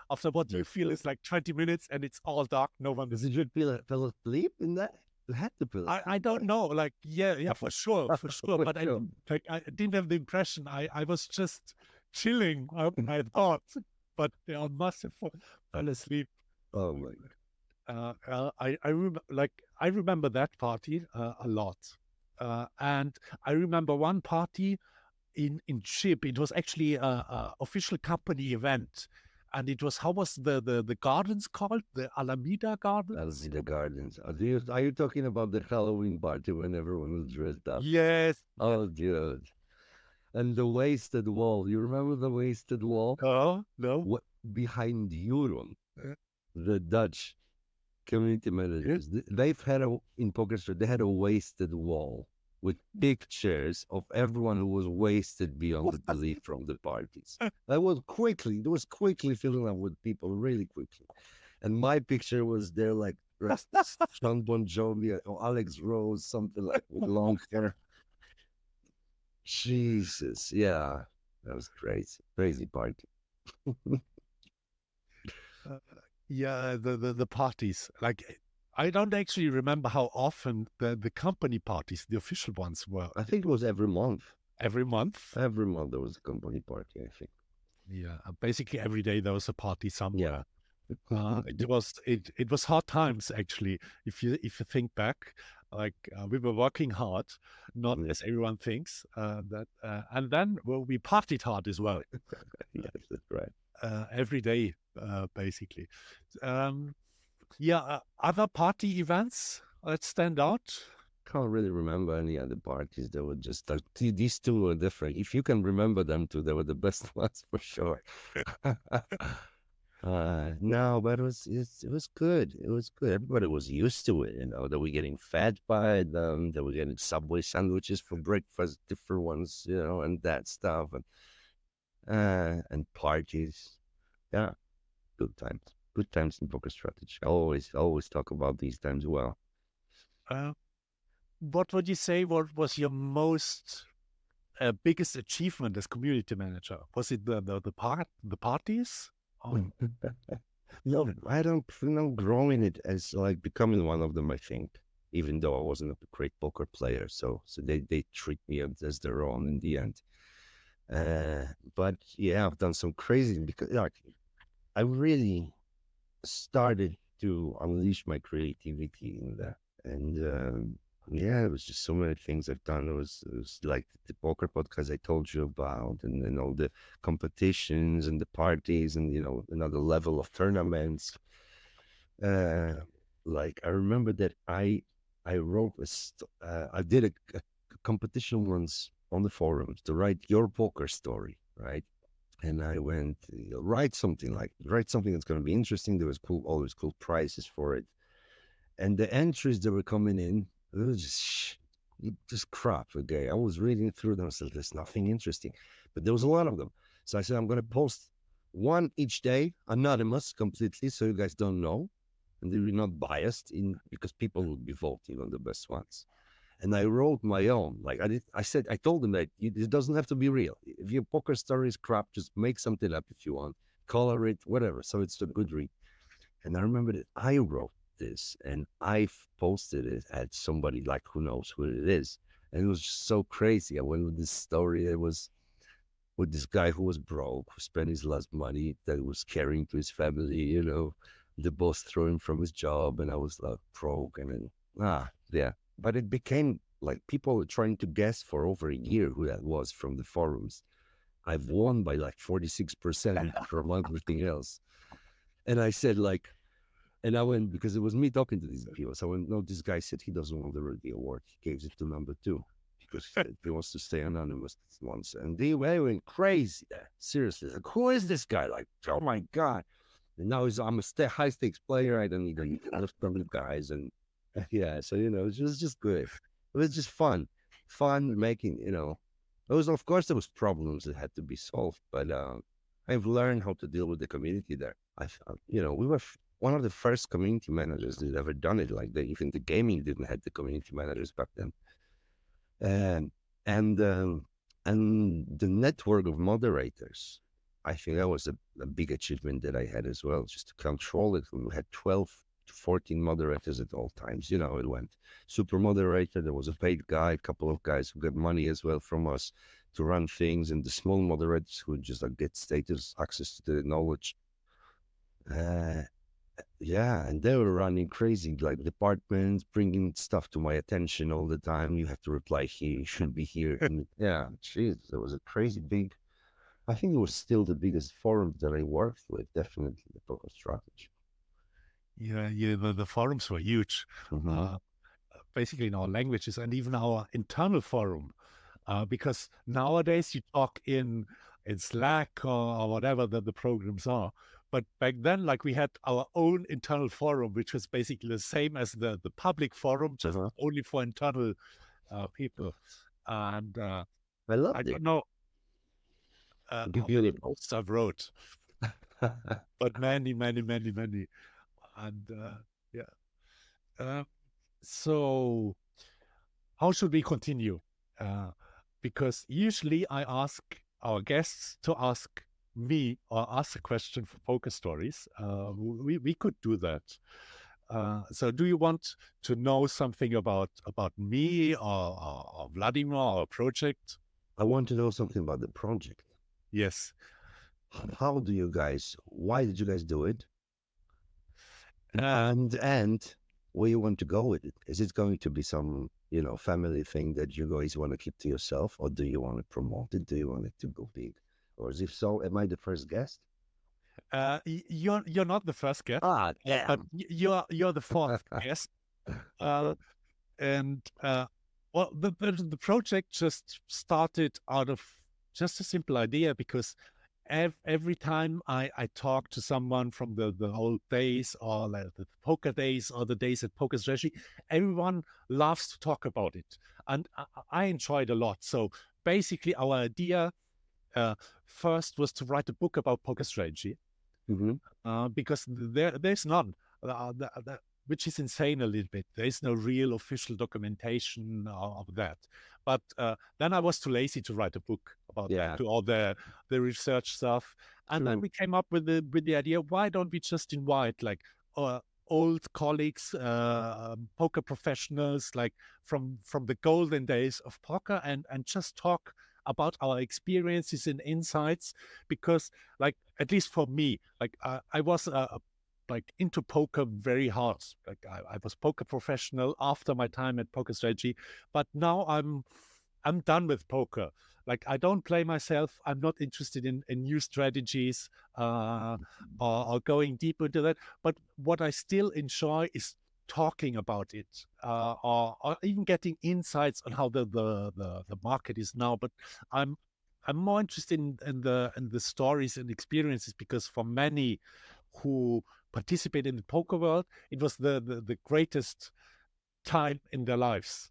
S1: after what you feel is like 20 minutes and it's all dark, no one is.
S2: Did you fell asleep in that? You had to feel
S1: I don't know, like yeah, for sure,
S2: For
S1: but
S2: sure.
S1: I didn't have the impression. I was just chilling, I thought, but I must have fell asleep.
S2: Oh my
S1: I remember that party a lot, and I remember one party in Chip. It was actually a official company event, and it was, how was the gardens called? The Alameda
S2: That'll
S1: Gardens?
S2: be the gardens. Are you talking about the Halloween party when everyone was dressed up?
S1: Yes.
S2: Oh, dude. And the wasted wall. You remember the wasted wall?
S1: Oh no.
S2: What behind Euron,
S1: Uh,
S2: the Dutch community managers, they've had in Poker Street, they had a wasted wall with pictures of everyone who was wasted beyond the belief from the parties. It was quickly filling up with people really quickly. And my picture was there like dressed as John Bon Jovi or Alex Rose, something like with long hair. Jesus, yeah, that was crazy, crazy party.
S1: uh, yeah, the parties. Like I don't actually remember how often the company parties, the official ones, were.
S2: I think it was every month.
S1: Every month.
S2: Every month there was a company party. I think.
S1: Yeah, basically every day there was a party somewhere.
S2: Yeah.
S1: It was hard times actually. If you think back, like we were working hard, not
S2: Yeah.
S1: as everyone thinks. And then we partied hard as well.
S2: Yes, that's right.
S1: Every day, basically. Um, yeah, other party events that stand out.
S2: Can't really remember any other parties. They were just like these two were different. If you can remember them two, they were the best ones for sure. No, but it was good. It was good. Everybody was used to it. They were getting fed by them. They were getting Subway sandwiches for breakfast, different ones, and that stuff, and parties. Yeah, good times. Good times in poker strategy. I always talk about these times well.
S1: Uh, what would you say? What was your most biggest achievement as community manager? Was it the parties? Oh,
S2: No, I don't growing it as like becoming one of them, I think, even though I wasn't a great poker player. So they treat me as their own in the end. But yeah, I've done some crazy because like I really started to unleash my creativity in there. And yeah, it was just so many things I've done. It was like the poker podcast I told you about, and then all the competitions and the parties, and another level of tournaments. Uh, like I remember that I wrote I did a competition once on the forums to write your poker story, right? And I went, write something that's going to be interesting. There was always cool prizes for it, and the entries that were coming in, it was just crap. Okay, I was reading through them, so there's nothing interesting, but there was a lot of them. So I said I'm going to post one each day, anonymous completely, so you guys don't know, and you're not biased in because people will be voting on the best ones. And I wrote my own. Like I told them that it doesn't have to be real. If your poker story is crap, just make something up if you want, color it, whatever. So it's a good read. And I remember that I wrote this and I posted it at somebody like who knows who it is. And it was just so crazy. I went with this story. It was with this guy who was broke, who spent his last money that he was carrying to his family. The boss threw him from his job and I was like broke. And then, yeah. But it became like people were trying to guess for over a year who that was from the forums. I've won by like 46% from everything else. And I said, like, and I went because it was me talking to these people. So I went, no, this guy said he doesn't want the award. He gave it to number two because he wants to stay anonymous once. And they went crazy there. Seriously. Like, who is this guy? Like, oh my God. And now I'm a high stakes player. I don't need any from the guys. And yeah, so, it was just good. It was just fun making, it was, of course, there was problems that had to be solved, but I've learned how to deal with the community there. We were one of the first community managers that ever done it like that. Even the gaming didn't have the community managers back then. Um, and the network of moderators, I think that was a big achievement that I had as well, just to control it. We had 12 to 14 moderators at all times. It went super moderator. There was a paid guy, a couple of guys who got money as well from us to run things, and the small moderators who just like get status, access to the knowledge. Uh, yeah, and they were running crazy, like departments, bringing stuff to my attention all the time. You have to reply here, you should be here. And yeah, jeez, it was a crazy big. I think it was still the biggest forum that I worked with, definitely the poker strategy.
S1: Yeah, the forums were huge.
S2: Hmm.
S1: Uh, Basically in our languages and even our internal forum. Because nowadays you talk in Slack or whatever the programs are. But back then, like we had our own internal forum, which was basically the same as the public forum, just
S2: Uh-huh.
S1: only for internal people. And
S2: I
S1: I
S2: loved it.
S1: don't know
S2: Give
S1: how
S2: you
S1: many
S2: the
S1: posts I've wrote, but many, many, many, many. And yeah. Uh, so how should we continue? Uh, because usually I ask our guests to ask me or ask a question for poker stories. We could do that. So, do you want to know something about me or Vladimir or a project?
S2: I want to know something about the project.
S1: Yes.
S2: How do you guys, why did you guys do it?
S1: Uh,
S2: And where you want to go with it? Is it going to be some, family thing that you guys want to keep to yourself, or do you want to promote it? Do you want it to go big? Or if so, am I the first guest?
S1: you're not the first guest,
S2: Ah,
S1: but
S2: damn.
S1: you're the fourth guest. Uh, and well, the project just started out of just a simple idea because every time I talk to someone from the old days or like the poker days or the days at Poker Strategy, everyone loves to talk about it, and I enjoyed a lot. So basically, our idea uh, first was to write a book about poker strategy
S2: Hmm.
S1: because there's none, which is insane a little bit. There is no real official documentation of that. But then I was too lazy to write a book about that,
S2: Yeah,
S1: to all the research stuff. And then
S2: true.
S1: we came up with the idea: why don't we just invite like uh, old colleagues, poker professionals, like from the golden days of poker, and just talk about our experiences and insights because like at least for me, like I was a like into poker very hard. Like I was poker professional after my time at Poker Strategy, but now I'm done with poker. Like I don't play myself. I'm not interested in new strategies uh, or going deep into that. But what I still enjoy is talking about it or even getting insights on how the market is now. But I'm I'm more interested in the stories and experiences because for many who participate in the poker world, it was the greatest time in their lives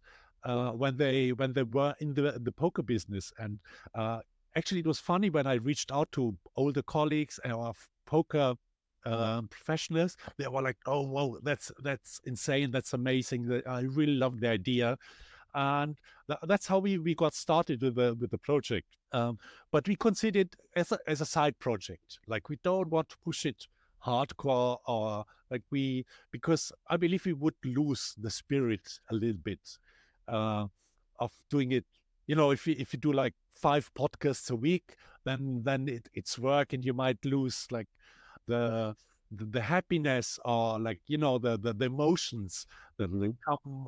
S1: when they were in the poker business. And uh, actually, it was funny when I reached out to older colleagues or poker professionals. They were like, "Oh, wow, that's insane! That's amazing! I really love the idea." And that's how we got started with the project. But we consider it as a side project. Like we don't want to push it hardcore or like we because I believe we would lose the spirit a little bit uh, of doing it. You know, if you do like 5 podcasts a week, then it's work, and you might lose like the the happiness or like the emotions that
S2: Mhm.
S1: come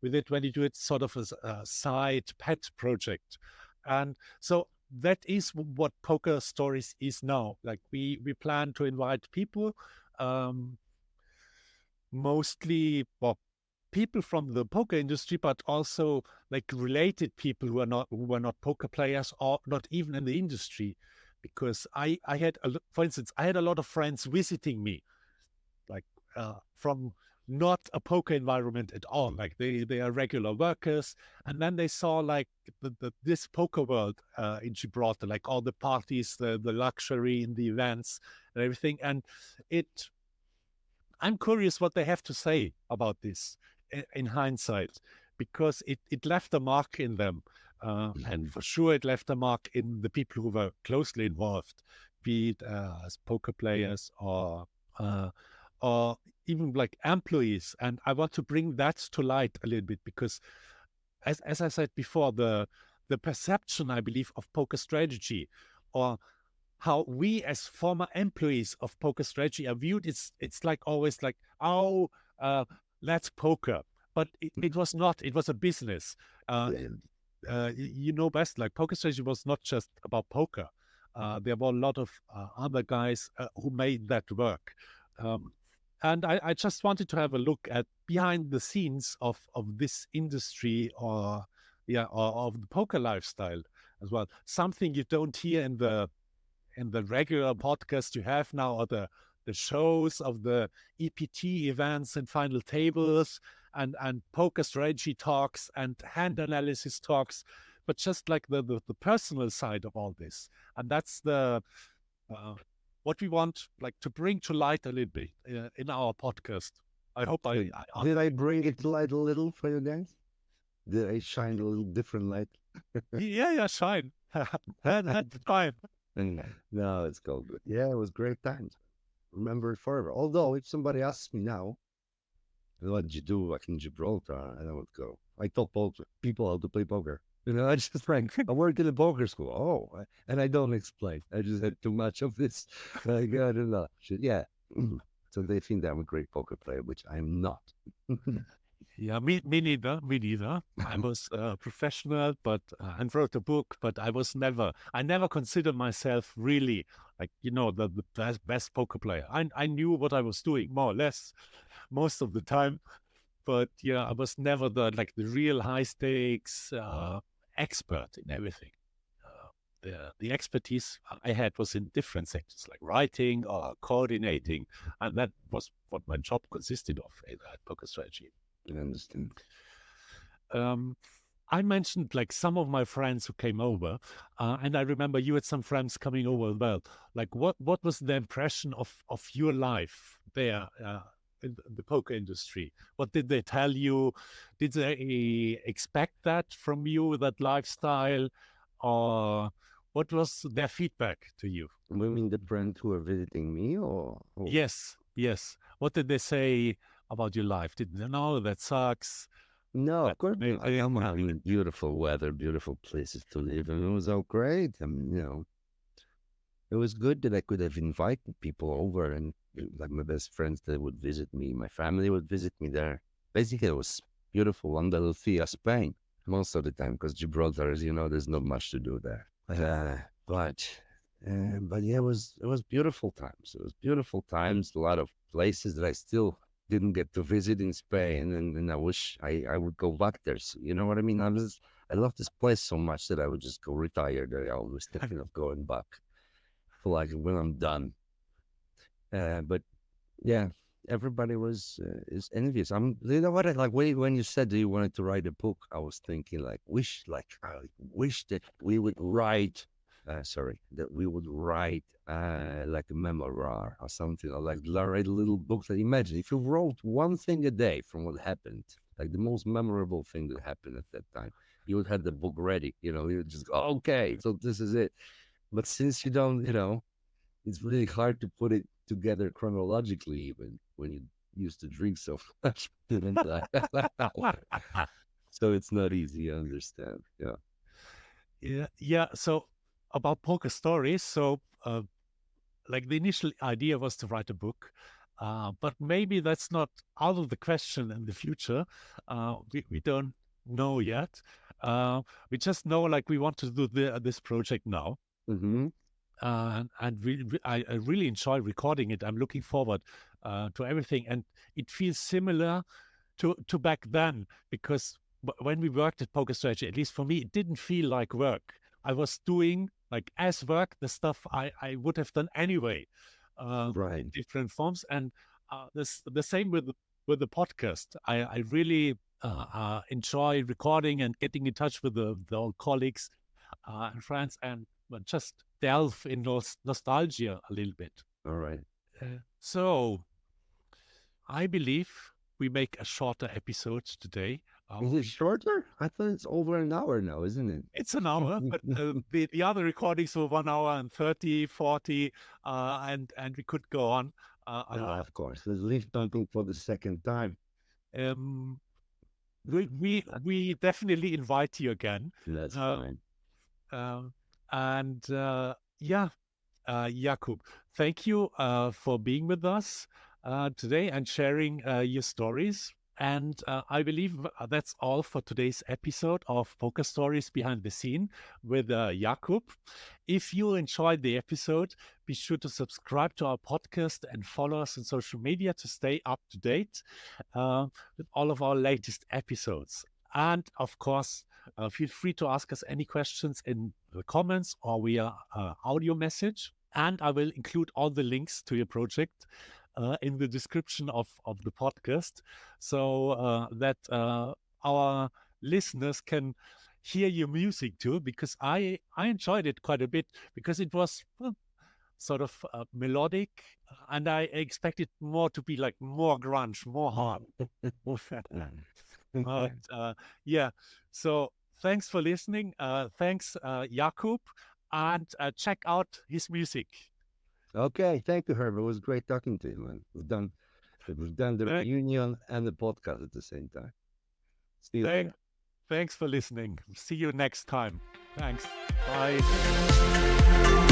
S1: with it when you do it sort of as a side pet project. And so that is what Poker Stories is now. Like we plan to invite people, um, mostly well, people from the poker industry, but also like related people who are not poker players or not even in the industry. Because I had for instance, I had a lot of friends visiting me like from not a poker environment at all. Like they are regular workers, and then they saw like this poker world in Gibraltar, like all the parties, the luxury in the events and everything. And it, I'm curious what they have to say about this in hindsight, because it left a mark in them. And
S2: Mhm.
S1: for sure, it left a mark in the people who were closely involved, be it as poker players uh, or even like employees. And I want to bring that to light a little bit because, as I said before, the perception I believe of poker strategy, or how we as former employees of poker strategy are viewed, it's like always like, oh, uh, that's poker. But it was not. It was a business. Uh,
S2: Yeah.
S1: you know best. Like poker strategy was not just about poker. There were a lot of other guys who made that work. Um, and I just wanted to have a look at behind the scenes of this industry, or yeah, or of the poker lifestyle as well. Something you don't hear in the regular podcast you have now, or the shows of the EPT events and final tables and poker strategy talks and hand analysis talks, but just like the personal side of all this. And that's the uh, what we want like to bring to light a little bit in our podcast. I hope
S2: So
S1: I
S2: did I bring it to light a little for you guys? Did I shine a little different light?
S1: yeah, yeah, shine. That's fine.
S2: No, it's all good. Yeah, it was great times. Remember it forever. Although, if somebody asks me now, what did you do like in Gibraltar? And I would go, I taught people how to play poker. I just like, I worked in a poker school. And I don't explain. I just had too much of this. Like, I don't know. Yeah. So they think that I'm a great poker player, which I'm not.
S1: Yeah, me neither. Me neither. I was a professional, but and wrote a book, but I never considered myself really like the best poker player. I knew what I was doing more or less most of the time, but yeah, I was never the real high stakes expert in everything. The expertise I had was in different sectors, like writing or coordinating, and that was what my job consisted of at Poker Strategy.
S2: I understand.
S1: Um, I mentioned like some of my friends who came over, and I remember you had some friends coming over as well. Like, what was the impression of your life there in the poker industry? What did they tell you? Did they expect that from you, that lifestyle, or what was their feedback to you?
S2: Women, the friends who are visiting me, or
S1: Yes, yes. What did they say about your life? Did they know that sucks?
S2: no, of
S1: That's
S2: course not. I
S1: amazing.
S2: am having beautiful weather, beautiful places to live, and it was all great. I mean, it was good that I could have invited people over and like my best friends that would visit me, my family would visit me there. Basically, it was beautiful Andalusia, Spain, most of the time, because Gibraltar, as you know, there's not much to do there. But yeah, it was beautiful times. It was beautiful times. A lot of places that I still didn't get to visit in Spain, and I wish I would go back there. So, you know what I mean? I love this place so much that I would just go retire there. I was thinking of going back for like when I'm done. But yeah, everybody was is envious. You know what? Like when you said that you wanted to write a book, I was thinking I wish that we would write. Sorry, that we would write like a memoir or something, or like write a little book. That imagine if you wrote one thing a day from what happened, like the most memorable thing that happened at that time, you would have the book ready. You would just go, okay, so this is it. But since you don't, it's really hard to put it together chronologically, even when you used to drink so much. So it's not easy, I understand. Yeah.
S1: Yeah, yeah. So about poker stories. So, like the initial idea was to write a book, but maybe that's not out of the question in the future. We don't know yet. We just know like we want to do this project now.
S2: Mm-hmm.
S1: I really enjoy recording it. I'm looking forward to everything, and it feels similar to back then because when we worked at Poker Strategy, at least for me, it didn't feel like work. I was doing like as work the stuff I would have done anyway,
S2: Right.
S1: in different forms, and the same with the podcast. I really enjoy recording and getting in touch with the old colleagues and friends, and just delve in nostalgia a little bit.
S2: All right.
S1: So I believe we make a shorter episode today.
S2: Is it shorter? I thought it's over an hour now, isn't it?
S1: It's an hour, but the other recordings were 1 hour and 30, 40, and we could go on a
S2: No,
S1: lot.
S2: of course. Let's leave something for the second time.
S1: Um, we definitely invite you again.
S2: That's
S1: Uh,
S2: fine.
S1: um, and yeah, Jakub, thank you for being with us today and sharing your stories. And I believe that's all for today's episode of Poker Stories Behind the Scene with Jakub. If you enjoyed the episode, be sure to subscribe to our podcast and follow us on social media to stay up to date with all of our latest episodes. And of course, feel free to ask us any questions in the comments or via audio message. And I will include all the links to your project in the description of the podcast so that our listeners can hear your music too, because I enjoyed it quite a bit because it was sort of melodic, and I expected more to be like more grunge, more hard. But yeah, so thanks for listening. Thanks, Jakub, and check out his music.
S2: Okay. Thank you, Herb. It was great talking to you, man. We've done the
S1: Thank,
S2: reunion and the podcast at the same time. See you
S1: thank,
S2: later.
S1: thanks for listening. See you next time. Thanks. Bye.